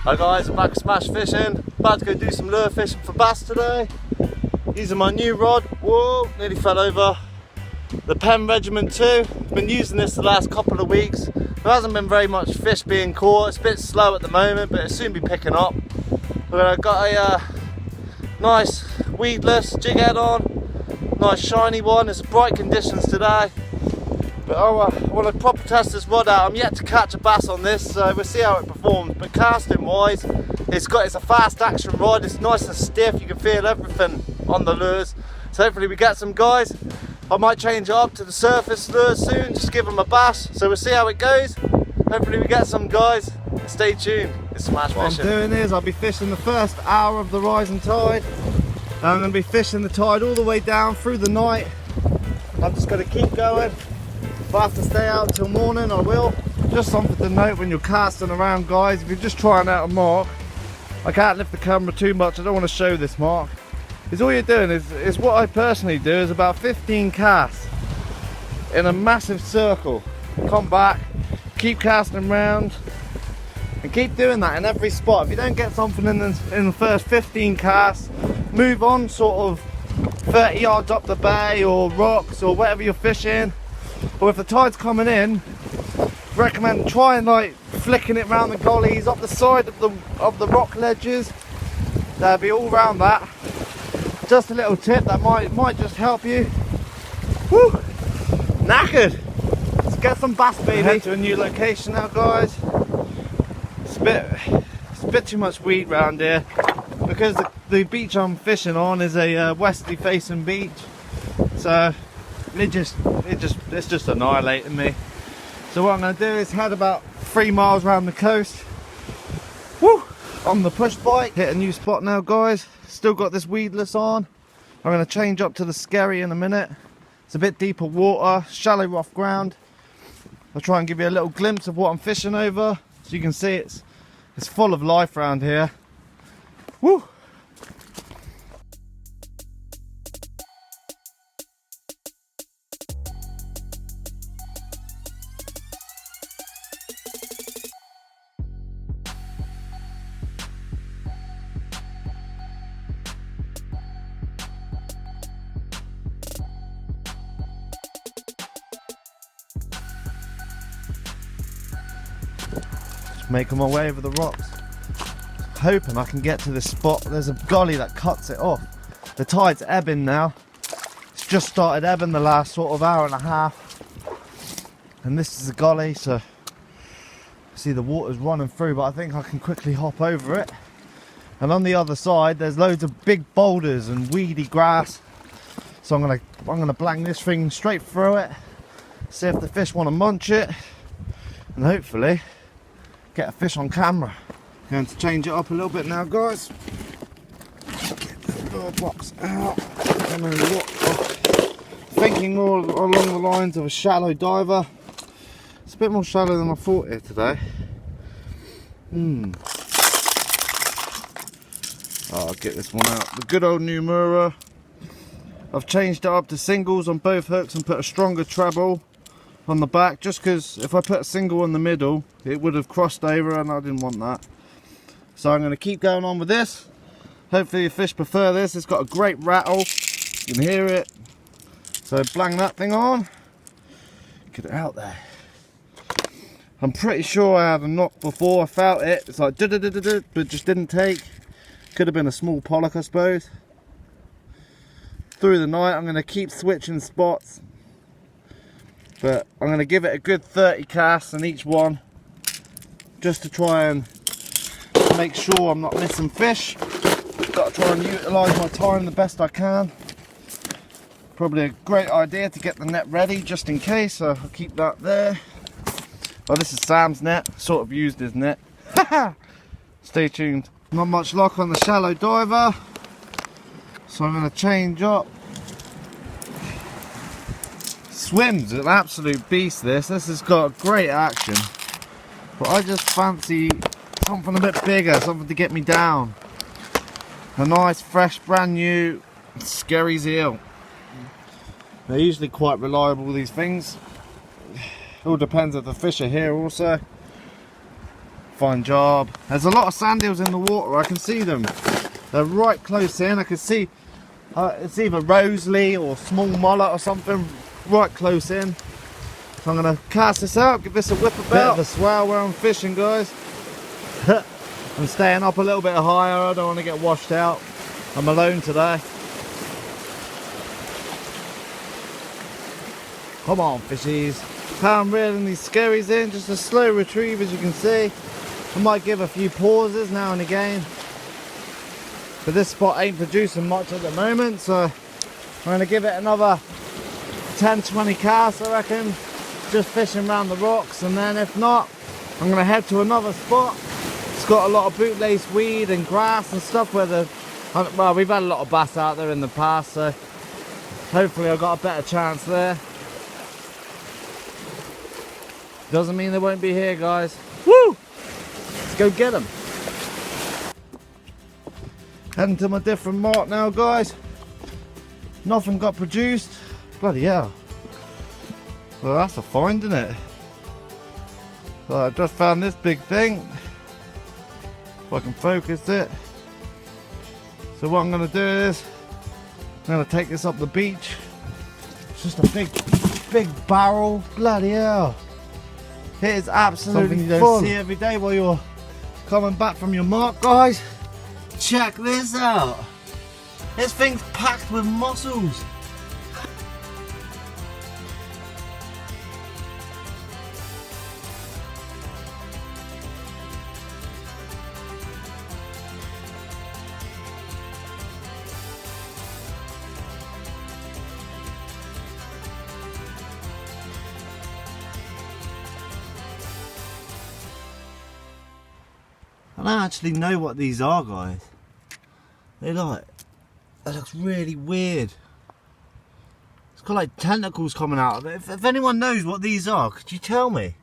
Hi guys, I'm back at Smash Fishing. About to go do some lure fishing for bass today. Using my new rod. Whoa, nearly fell over. The Penn Regiment 2. Been using this the last couple of weeks. There hasn't been very much fish being caught. It's a bit slow at the moment, but it'll soon be picking up. I've got a nice weedless jig head on. Nice shiny one. It's bright conditions today. But I want to proper test this rod out. I'm yet to catch a bass on this, so we'll see how it performs. But casting wise, it's a fast action rod. It's nice and stiff. You can feel everything on the lures. So hopefully we get some guys. I might change it up to the surface lures soon, just give them a bash. So we'll see how it goes. Hopefully we get some guys. Stay tuned. It's Smash Fishing. What I'm doing is I'll be fishing the first hour of the rising tide. I'm going to be fishing the tide all the way down through the night. I'm just going to keep going. If I have to stay out until morning, I will. Just something to note when you're casting around, guys. If you're just trying out a mark, I can't lift the camera too much. I don't want to show this mark. Is all you're doing is what I personally do is about 15 casts in a massive circle. Come back, keep casting around, and keep doing that in every spot. If you don't get something in the first 15 casts, move on sort of 30 yards up the bay or rocks or whatever you're fishing. Or if the tide's coming in, recommend trying like flicking it around the gullies, up the side of the rock ledges. They'll be all around that. Just a little tip that might just help you. Woo! Knackered. Let's get some bass, baby. Head to a new location now, guys. It's a bit too much weed round here because the beach I'm fishing on is a westerly facing beach. So it's just annihilating me. So what I'm going to do is head about 3 miles around the coast. Woo! On the push bike. Hit a new spot now, guys. Still got this weedless on. I'm going to change up to the skerry in a minute. It's a bit deeper water, shallow rough ground. I'll try and give you a little glimpse of what I'm fishing over, so you can see it's full of life around here. Woo! Making my way over the rocks, hoping I can get to this spot. There's a gully that cuts it off. The tide's ebbing now. It's just started ebbing the last sort of hour and a half, and this is a gully, so see the water's running through, but I think I can quickly hop over it. And on the other side there's loads of big boulders and weedy grass, so I'm gonna blang this thing straight through it, see if the fish want to munch it, and hopefully get a fish on camera. Going to change it up a little bit now, guys. Get the lure box out. I'm going to look, thinking more along the lines of a shallow diver. It's a bit more shallow than I thought here today. I'll get this one out. The good old Numura. I've changed it up to singles on both hooks and put a stronger treble on the back, just because if I put a single in the middle it would have crossed over and I didn't want that. So I'm going to keep going on with this. Hopefully the fish prefer this. It's got a great rattle, you can hear it. So blang that thing on, get it out there. I'm pretty sure I had a knock before. I felt it, it's like but it just didn't take. Could have been a small pollock, I suppose. Through the night I'm going to keep switching spots, but I'm going to give it a good 30 casts in each one, just to try and make sure I'm not missing fish. Got to try and utilise my time the best I can. Probably a great idea to get the net ready just in case, so I'll keep that there. Oh, this is Sam's net, sort of used his net. Stay tuned. Not much luck on the shallow diver, so I'm going to change up. Swims an absolute beast. This has got great action, but I just fancy something a bit bigger, something to get me down. A nice fresh brand new skerry's eel. They're usually quite reliable, these things. All depends if the fish are here also. fine job. There's a lot of sand eels in the water. I can see them. They're right close in. I can see it's either Rosalie or small mullet or something right close in. So I'm going to cast this out, give this a whip about. Bit of a swell where I'm fishing, guys. I'm staying up a little bit higher. I don't want to get washed out. I'm alone today. Come on, fishies. How I'm reeling these skerries in, just a slow retrieve, as you can see. I might give a few pauses now and again, but this spot ain't producing much at the moment, so I'm going to give it another 10-20 casts, I reckon, just fishing around the rocks. And then if not, I'm going to head to another spot. It's got a lot of bootlace weed and grass and stuff where well, we've had a lot of bass out there in the past, so hopefully I've got a better chance there. Doesn't mean they won't be here, guys. Woo! Let's go get them. Heading to my different mark now, guys. Nothing got produced. Bloody hell. Well, that's a find, isn't it? So I just found this big thing. If I can focus it. So what I'm going to do is, I'm going to take this up the beach. It's just a big barrel. Bloody hell. It is absolutely something you don't see every day while you're coming back from your mark, guys. Check this out. This thing's packed with mussels. I don't actually know what these are, guys. They looks really weird. It's got like tentacles coming out of it. If anyone knows what these are, could you tell me?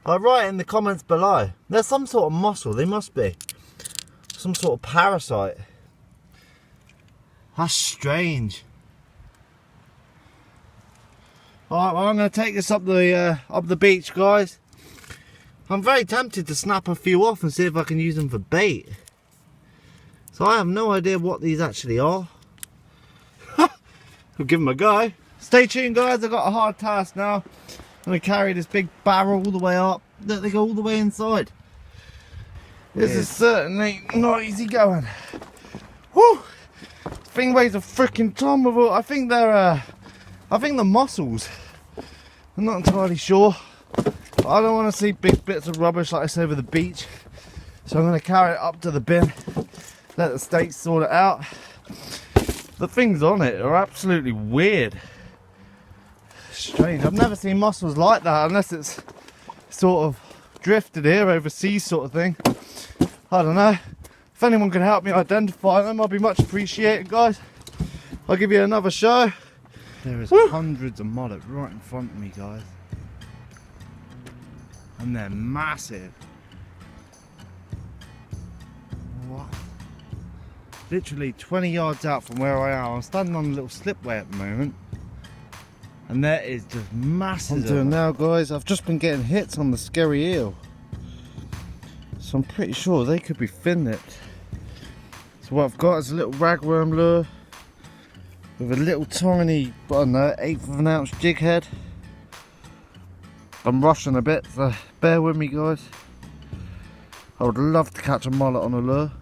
Like, write in the comments below. There's some sort of mussel, they must be. Some sort of parasite. That's strange. Alright, well, I'm going to take this up the beach, guys. I'm very tempted to snap a few off and see if I can use them for bait. So I have no idea what these actually are. We'll give them a go. Stay tuned, guys. I've got a hard task now. I'm going to carry this big barrel all the way up. Look, they go all the way inside. This is certainly not easy going. Whew! This thing weighs a freaking ton with all. I think they're mussels. I'm not entirely sure. I don't want to see big bits of rubbish like this over the beach, so I'm going to carry it up to the bin, let the state sort it out. The things on it are absolutely weird. Strange. I've never seen mussels like that unless it's sort of drifted here overseas sort of thing. I don't know. If anyone can help me identify them, I'll be much appreciated, guys. I'll give you another show. There is hundreds of mullet right in front of me, guys. And they're massive. What? Literally 20 yards out from where I am. I'm standing on a little slipway at the moment. And there is just massive. What I'm doing now, guys, I've just been getting hits on the skerry eel. So I'm pretty sure they could be fin-lipped. So what I've got is a little ragworm lure with a little tiny, I don't know, 1/8 of an ounce jig head. I'm rushing a bit, so bear with me, guys. I would love to catch a mullet on a lure.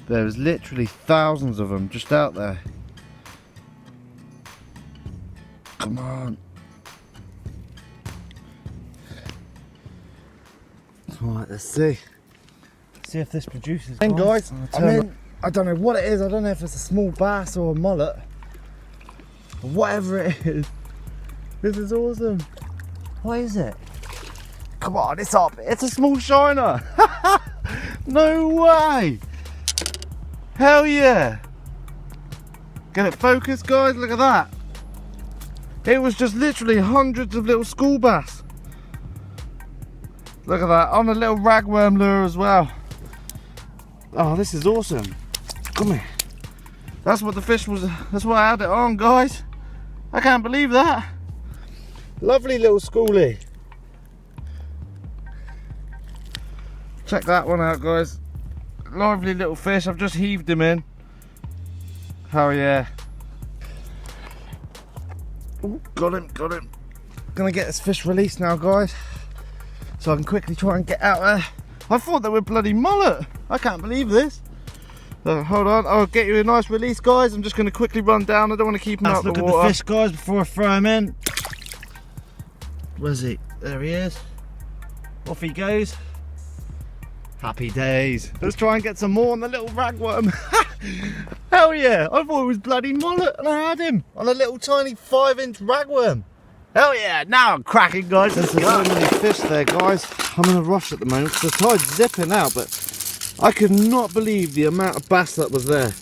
There's literally thousands of them just out there. Come on. Alright, let's see. See if this produces. And guys, I don't know what it is. I don't know if it's a small bass or a mullet. But whatever it is. This is awesome. What is it? Come on, it's up. It's a small shiner. No way. Hell yeah. Get it focused, guys. Look at that. It was just literally hundreds of little school bass. Look at that. On a little ragworm lure as well. Oh, this is awesome. Come here. That's what the fish was. That's what I had it on, guys. I can't believe that. Lovely little schoolie. Check that one out, guys. Lively little fish. I've just heaved him in. Oh yeah. Ooh, got him. Gonna get this fish released now, guys, so I can quickly try and get out there. I thought they were bloody mullet. I can't believe this. Hold on, I'll get you a nice release, guys. I'm just gonna quickly run down. I don't want to keep him out the water. Let's look at the fish, guys, before I throw him in. Where's he? There he is. Off he goes. Happy days. Let's try and get some more on the little ragworm. Hell yeah, I thought it was bloody mullet and I had him on a little tiny 5-inch ragworm. Hell yeah, now I'm cracking, guys. There's so many fish there, guys. I'm in a rush at the moment because the tide's zipping out, but I could not believe the amount of bass that was there.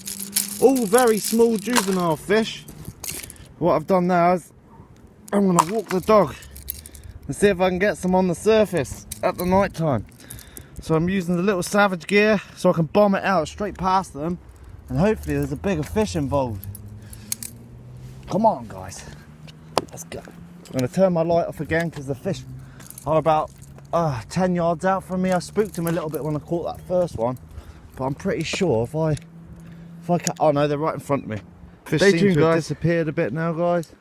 All very small juvenile fish. What I've done now is I'm going to walk the dog and see if I can get some on the surface at the night time. So I'm using the little Savage gear so I can bomb it out straight past them, and hopefully there's a bigger fish involved. Come on, guys, let's go. I'm going to turn my light off again because the fish are about 10 yards out from me. I spooked them a little bit when I caught that first one, but I'm pretty sure if I oh no, they're right in front of me. Fish seems to have disappeared a bit now, guys.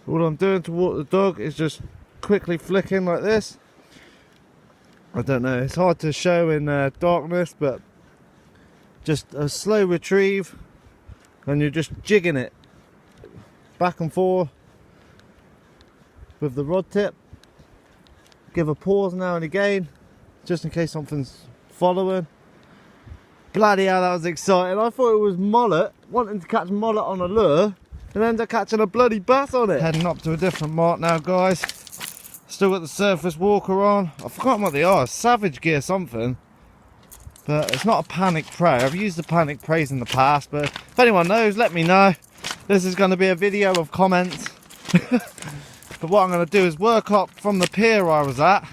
All I'm doing to walk the dog is just quickly flicking like this. I don't know, it's hard to show in darkness, but just a slow retrieve and you're just jigging it back and forth with the rod tip. Give a pause now and again just in case something's following. Bloody hell, that was exciting. I thought it was mullet, wanting to catch mullet on a lure, and ended up catching a bloody bass on it. Heading up to a different mark now, guys. Still got the surface walker on. I've forgotten what they are, Savage gear something. But it's not a panic prey. I've used the panic preys in the past, but if anyone knows, let me know. This is going to be a video of comments. But what I'm going to do is work up from the pier I was at.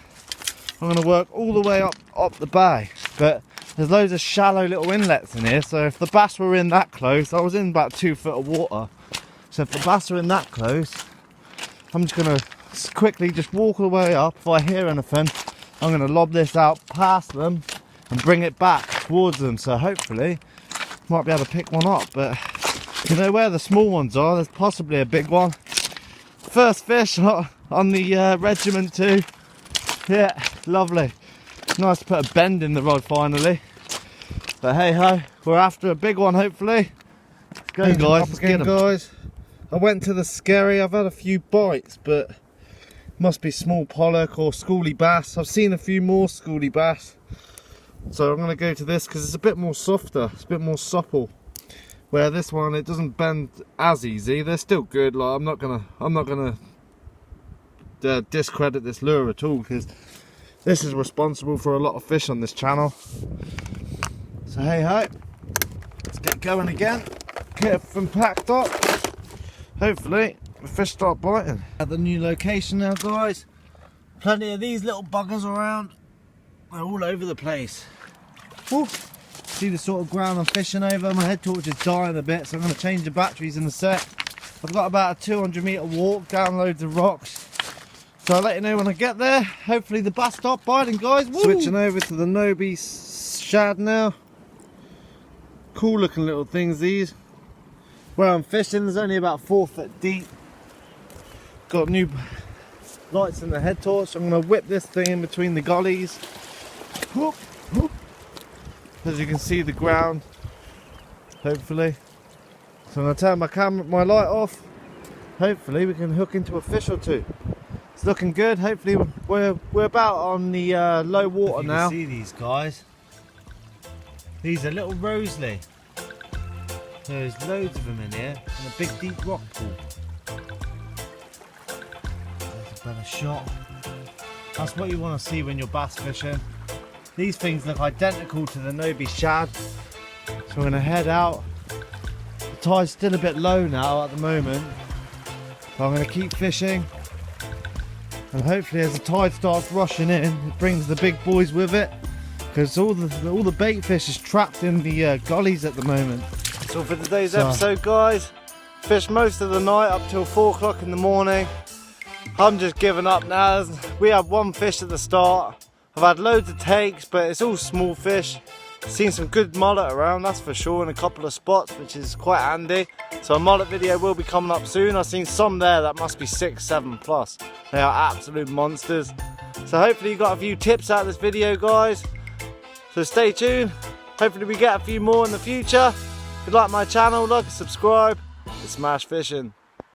I'm going to work all the way up the bay. But there's loads of shallow little inlets in here, so if the bass were in that close, I was in about 2 foot of water. So if the bass are in that close, I'm just going to quickly just walk all the way up. If I hear anything, I'm going to lob this out past them and bring it back towards them. So hopefully, might be able to pick one up. But you know where the small ones are, there's possibly a big one. First fish on the Regiment 2. Yeah, lovely. Nice to put a bend in the rod finally. But hey ho, we're after a big one hopefully. Let's go, guys. Let's get 'em. Guys, I went to the Skerry. I've had a few bites, but must be small pollock or schoolie bass. I've seen a few more schoolie bass, so I'm going to go to this because it's a bit more softer, it's a bit more supple. Where this one, it doesn't bend as easy. They're still good. Like I'm not gonna discredit this lure at all because this is responsible for a lot of fish on this channel. So hey ho, let's get going again. Get everything packed up. Hopefully the fish start biting. At the new location now, guys. Plenty of these little buggers around. They're all over the place. Woo. See the sort of ground I'm fishing over. My head torch is dying a bit, so I'm going to change the batteries in a sec. I've got about a 200 metre walk down loads of rocks, so I'll let you know when I get there. Hopefully the bass stop biting, guys. Woo! Switching over to the Nobi shad now. Cool looking little things these. Where I'm fishing, there's only about 4 foot deep. Got new lights in the head torch. I'm going to whip this thing in between the gullies. Whoop, whoop. As you can see the ground, hopefully. So I'm going to turn my light off. Hopefully we can hook into a fish or two. It's looking good. Hopefully we're about on the low water now. You can see these guys. These are little Rosalie. There's loads of them in here, in a big deep rock pool. There's a better shot. That's what you want to see when you're bass fishing. These things look identical to the Nobi shad, so we're going to head out. The tide's still a bit low now at the moment, but I'm going to keep fishing, and hopefully as the tide starts rushing in, it brings the big boys with it, because all the bait fish is trapped in the gullies at the moment. So for today's episode, guys, fished most of the night up till 4 o'clock in the morning. I'm just giving up now. We had one fish at the start. I've had loads of takes, but it's all small fish. Seen some good mullet around, that's for sure, in a couple of spots, which is quite handy. So a mullet video will be coming up soon. I've seen some there that must be 6, 7 plus. They are absolute monsters. So hopefully you got a few tips out of this video, guys. So stay tuned. Hopefully we get a few more in the future. If you like my channel, like and subscribe. It's Smash Fishing.